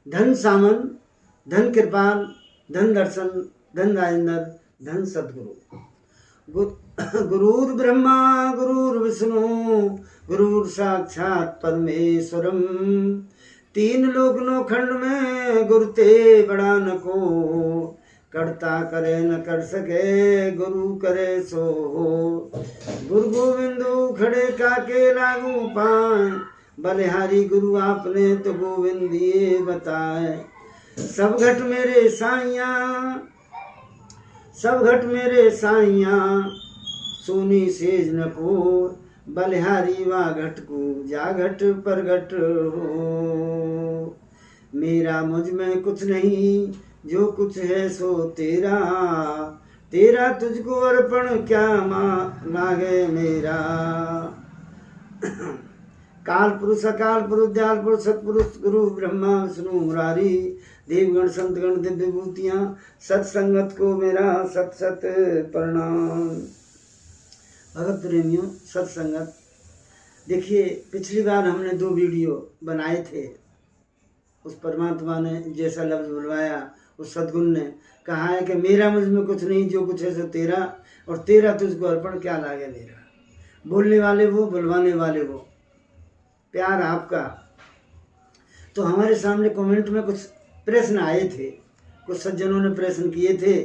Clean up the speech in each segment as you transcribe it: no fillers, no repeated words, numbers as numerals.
धन सामन, धन कृपाल, धन दर्शन, धन राजेंद्र, धन सदगुरु। गुरुर् ब्रह्मा गुरुर्विष्णु गुरुर् साक्षात परमेश्वरम। तीन लोक नो खंड में गुरु ते बड़ा न को। करता करे न कर सके गुरु करे सो हो। गुरु गोविंदु खड़े काके लागू पाए। बलिहारी गुरु आपने तो गोविंद ये बताए। सब घट मेरे साइया, सब घट मेरे साइया, सोनी सेज न को। बलिहारी वा घट को जा घट पर घट हो। मेरा मुझ में कुछ नहीं, जो कुछ है सो तेरा। तेरा तुझको अर्पण क्या मांगे मेरा। काल पुरुष अकाल पुरुष दयाल पुरुष सतपुरुष गुरु ब्रह्मा विष्णु मुरारी। देवगण संतगण दिव्य विभूतियां, सत्संगत को मेरा सत सत प्रणाम। भगत प्रेमियों, सत्संगत देखिए, पिछली बार हमने 2 वीडियो बनाए थे। उस परमात्मा ने जैसा लफ्ज बुलवाया, उस सद्गुरु ने कहा है कि मेरा मुझ में कुछ नहीं, जो कुछ है सो तेरा, और तेरा तुझको अर्पण क्या लागे मेरा। बोलने वाले वो, बुलवाने वाले वो, प्यार आपका। तो हमारे सामने कमेंट में कुछ प्रश्न आए थे, कुछ सज्जनों ने प्रश्न किए थे।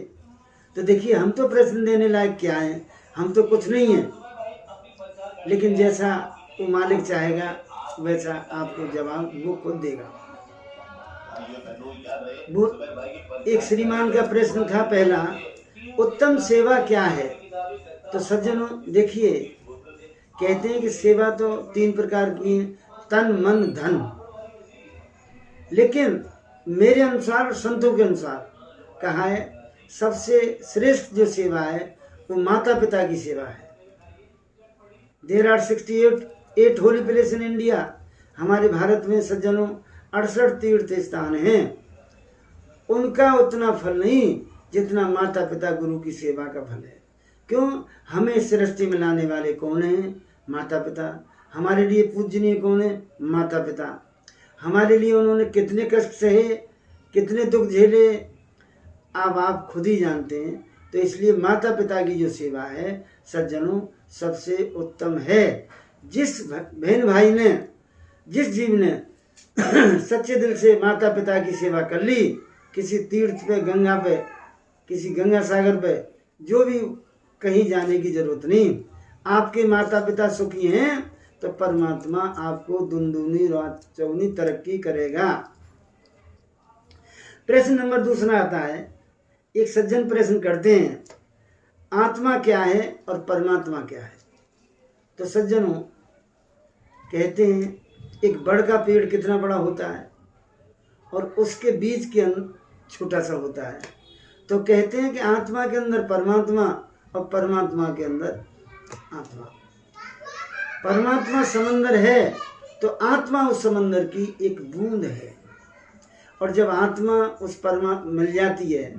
तो देखिए, हम तो प्रश्न देने लायक क्या हैं, हम तो कुछ नहीं हैं, लेकिन जैसा वो मालिक चाहेगा वैसा आपको जवाब वो खुद देगा। वो एक श्रीमान का प्रश्न था पहला, उत्तम सेवा क्या है। तो सज्जनों देखिए, कहते हैं कि सेवा तो 3 प्रकार की है, तन मन धन। लेकिन मेरे अनुसार, संतों के अनुसार कहा है, सबसे श्रेष्ठ जो सेवा है वो माता पिता की सेवा है। There are 68 holy place in India. हमारे भारत में सज्जनों 68 तीर्थ स्थान हैं। उनका उतना फल नहीं जितना माता पिता गुरु की सेवा का फल है। क्यों? हमें सृष्टि में लाने वाले कौन हैं? माता पिता। हमारे लिए पूजनीय कौन है? माता पिता। हमारे लिए उन्होंने कितने कष्ट सहे, कितने दुख झेले, अब आप खुद ही जानते हैं। तो इसलिए माता पिता की जो सेवा है सज्जनों सबसे उत्तम है। जिस बहन भाई ने, जिस जीव ने सच्चे दिल से माता पिता की सेवा कर ली, किसी तीर्थ पे, गंगा पे, किसी गंगा सागर पे, जो भी कहीं जाने की जरूरत नहीं। आपके माता पिता सुखी हैं तो परमात्मा आपको दुनदुनी रात चौगुनी तरक्की करेगा। प्रश्न नंबर 2 आता है। एक सज्जन प्रश्न करते हैं, आत्मा क्या है और परमात्मा क्या है। तो सज्जनों कहते हैं, एक बड़ का पेड़ कितना बड़ा होता है और उसके बीज के छोटा सा होता है। तो कहते हैं कि आत्मा के अंदर परमात्मा और परमात्मा के अंदर आत्मा। परमात्मा समंदर है तो आत्मा उस समंदर की एक बूंद है। और जब आत्मा उस परमात्मा मिल जाती है,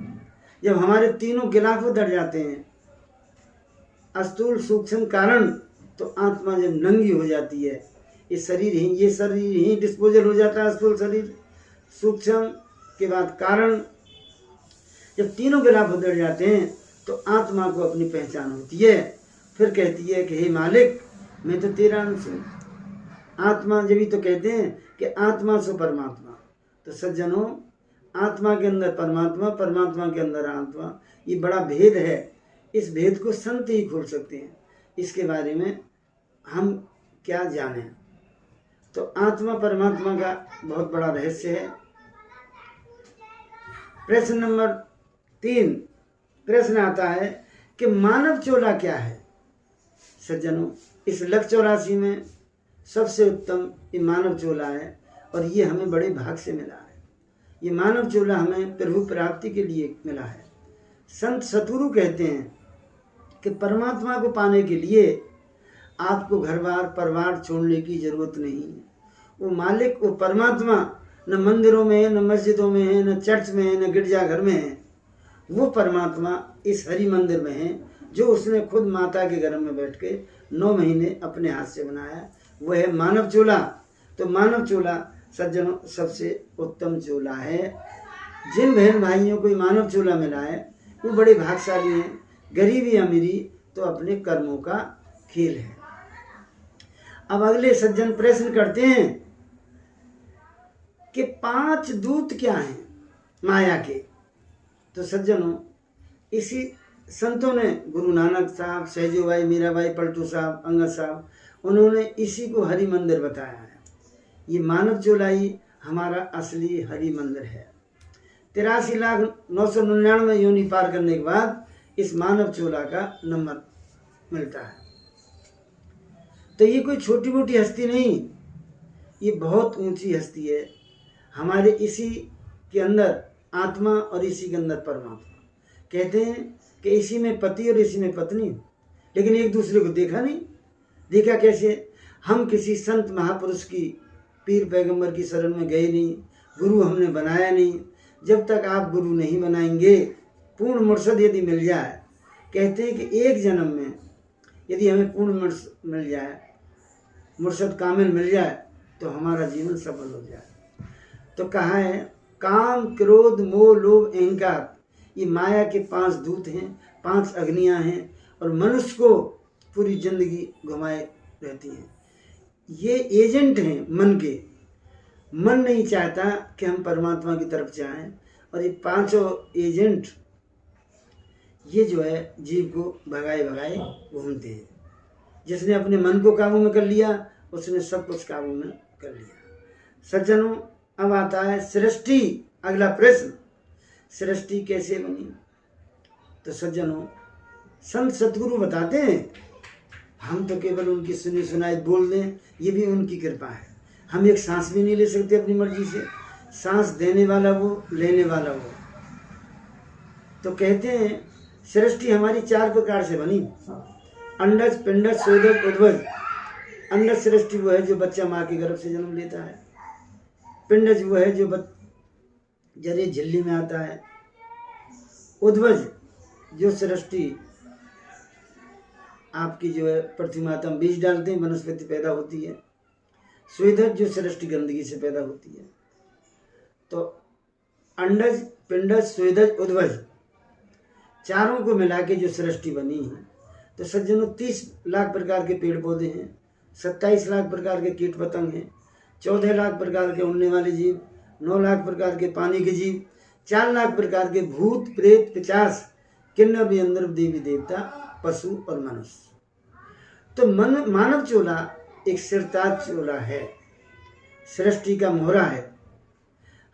जब हमारे तीनों गिलाफ उतर जाते हैं, स्थूल सूक्ष्म कारण, तो आत्मा जब नंगी हो जाती है, ये शरीर ही डिस्पोजल हो जाता है। स्थूल शरीर, सूक्ष्म के बाद कारण, जब तीनों गिलाफ उतर जाते हैं तो आत्मा को अपनी पहचान होती है। फिर कहती है कि हे मालिक, मैं तो तेरा अंश हूँ। आत्मा जब ही तो कहते हैं कि आत्मा सो परमात्मा। तो सज्जनों, आत्मा के अंदर परमात्मा, परमात्मा के अंदर आत्मा, ये बड़ा भेद है। इस भेद को संत ही खोल सकते हैं। इसके बारे में हम क्या जानें। तो आत्मा परमात्मा का बहुत बड़ा रहस्य है। प्रश्न नंबर 3 प्रश्न आता है कि मानव चोला क्या है। सज्जनों, इस लक्ष्य 84 में सबसे उत्तम ये मानव चोला है और ये हमें बड़े भाग से मिला है। ये मानव चोला हमें प्रभु प्राप्ति के लिए मिला है। संत सतगुरु कहते हैं कि परमात्मा को पाने के लिए आपको घर बार परिवार छोड़ने की जरूरत नहीं है। वो मालिक, वो परमात्मा न मंदिरों में है, न मस्जिदों में है, न चर्च में है, न गिरजाघर में है। वो परमात्मा इस हरि मंदिर में है, जो उसने खुद माता के गर्भ में बैठ के 9 महीने अपने हाथ से बनाया। वो है मानव चोला। तो मानव चोला सज्जनों, सबसे उत्तम चोला है। जिन बहन भाइयों को मानव चोला मिला है वो बड़े भाग्यशाली हैं। गरीबी अमीरी तो अपने कर्मों का खेल है। अब अगले सज्जन प्रश्न करते हैं कि 5 दूत क्या हैं माया के। तो सज्जनों, इसी संतों ने, गुरु नानक साहब, सहजो भाई, मीराबाई, पलटू साहब, अंगद साहब, उन्होंने इसी को हरि मंदिर बताया है। ये मानव चोला ही हमारा असली हरि मंदिर है। 83,999 योनि पार करने के बाद इस मानव चोला का नंबर मिलता है। तो ये कोई छोटी मोटी हस्ती नहीं, ये बहुत ऊंची हस्ती है। हमारे इसी के अंदर आत्मा और इसी के अंदर परमात्मा। कहते हैं कि इसी में पति और इसी में पत्नी, लेकिन एक दूसरे को देखा नहीं। देखा कैसे? हम किसी संत महापुरुष की, पीर पैगंबर की शरण में गए नहीं, गुरु हमने बनाया नहीं। जब तक आप गुरु नहीं बनाएंगे, पूर्ण मुर्शद यदि मिल जाए, कहते हैं कि एक जन्म में यदि हमें पूर्ण मुर्शद मिल जाए, मुर्शद कामिल मिल जाए, तो हमारा जीवन सफल हो जाए। तो कहा है, काम, क्रोध, मोह, लोभ, अहंकार, ये माया के 5 दूत हैं, 5 अग्नियां हैं, और मनुष्य को पूरी जिंदगी घुमाए रहती हैं। ये एजेंट हैं मन के। मन नहीं चाहता कि हम परमात्मा की तरफ जाएं, और ये 5 एजेंट ये जो है जीव को भगाए भगाए घूमते हैं। जिसने अपने मन को काबू में कर लिया, उसने सब कुछ काबू में कर लिया। सज्जनों, अब आता है सृष्टि। अगला प्रश्न, सृष्टि कैसे बनी? तो सज्जनों, संत सतगुरु बताते हैं, हम तो केवल उनकी सुनी सुनाई बोल दें, ये भी उनकी कृपा है। हम एक सांस भी नहीं ले सकते अपनी मर्जी से। सांस देने वाला वो, लेने वाला वो। तो कहते हैं सृष्टि हमारी 4 प्रकार से बनी। अंडज, पिंडज, स्वेदज, उद्भज। अंडज सृष्टि वो है जो बच्चा माँ के गर्भ से जन्म लेता है। पिंडज वो है जो जरे झिल्ली में आता है। उद्भज जो सृष्टि आपकी जो है पृथ्वी माता में बीज डालते हैं, वनस्पति पैदा होती है। स्वेदज जो सृष्टि गंदगी से पैदा होती है। तो अंडज, पिंडज, स्वेदज, उद्भज, चारों को मिला के जो सृष्टि बनी है। तो सज्जनों, 30 लाख प्रकार के पेड़ पौधे हैं, 27 लाख प्रकार के कीट पतंग हैं, 14 लाख प्रकार के उड़ने वाले जीव, 9 लाख प्रकार के पानी के जीव, 4 लाख प्रकार के भूत, प्रेत, पिशाच, किन्नर, गंधर्व, देवी देवता, पशु और मनुष्य। तो मानव चोला एक सिरताज चोला है, सृष्टि का मोहरा है।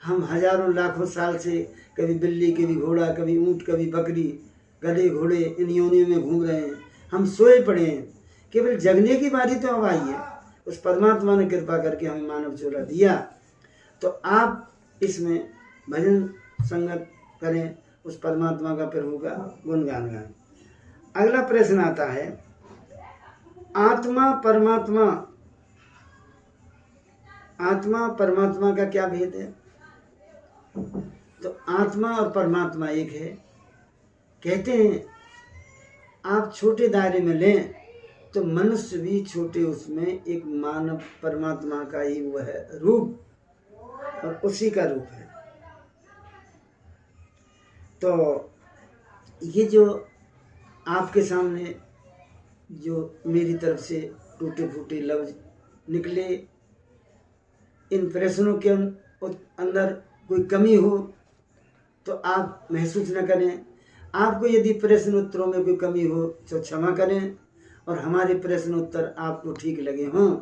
हम हजारों लाखों साल से कभी बिल्ली, कभी घोड़ा, कभी ऊंट, कभी बकरी, गधे, घोड़े इन योनियों में घूम रहे हैं। हम सोए पड़े हैं, केवल जगने की बारी तो अब आई है। उस परमात्मा ने कृपा करके हमें मानव चोला दिया। तो आप इसमें भजन संगत करें, उस परमात्मा का, प्रभु का गुणगान गाएं। अगला प्रश्न आता है, आत्मा परमात्मा का क्या भेद है? तो आत्मा और परमात्मा एक है। कहते हैं आप छोटे दायरे में लें तो मनुष्य भी छोटे, उसमें एक मानव परमात्मा का ही वो है रूप, और उसी का रूप है। तो ये जो आपके सामने जो मेरी तरफ से टूटे फूटे लफ्ज निकले, इन प्रश्नों के अंदर कोई कमी हो तो आप महसूस न करें। आपको यदि प्रश्न उत्तरों में कोई कमी हो तो क्षमा करें, और हमारे प्रश्न उत्तर आपको ठीक लगे हों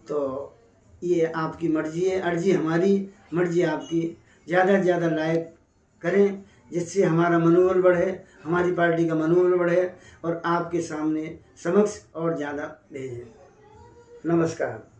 तो ये आपकी मर्जी है, अर्जी हमारी, मर्जी आपकी। ज़्यादा से ज़्यादा लाइक करें, जिससे हमारा मनोबल बढ़े, हमारी पार्टी का मनोबल बढ़े, और आपके सामने समक्ष और ज़्यादा भेजें। नमस्कार।